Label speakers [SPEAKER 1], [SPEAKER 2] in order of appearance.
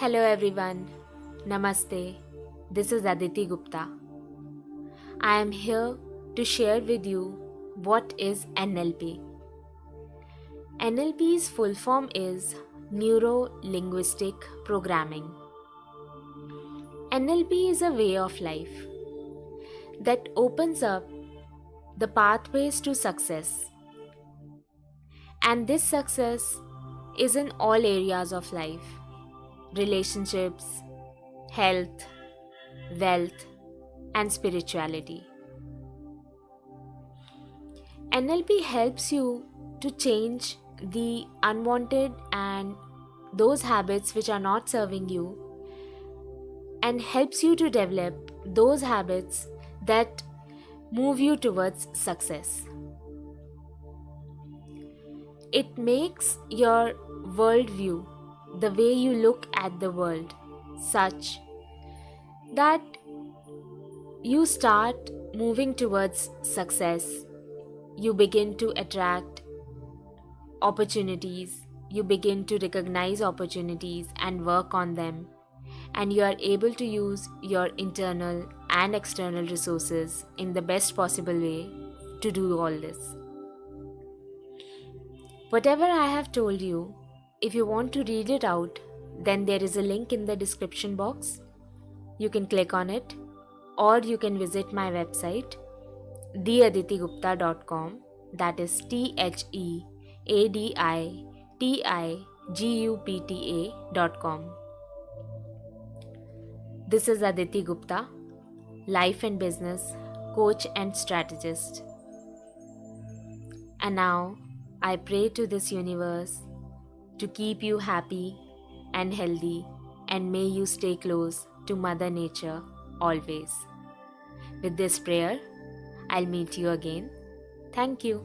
[SPEAKER 1] Hello everyone. Namaste. This is Aditi Gupta. I am here to share with you what is NLP. NLP's full form is Neuro Linguistic Programming. NLP is a way of life that opens up the pathways to success. And this success is in all areas of life: relationships, health, wealth, and spirituality. NLP helps you to change the unwanted and those habits which are not serving you, and helps you to develop those habits that move you towards success. It makes your worldview, the way you look at the world, such that you start moving towards success. You begin to attract opportunities, you begin to recognize opportunities and work on them, and you are able to use your internal and external resources in the best possible way to do all this. Whatever I have told you, if you want to read it out, then there is a link in the description box. You can click on it, or you can visit my website theaditigupta.com, that is theaditigupta.com. This is Aditi Gupta, life and business coach and strategist. And now I pray to this universe to keep you happy and healthy, and may you stay close to Mother Nature always. With this prayer, I'll meet you again. Thank you.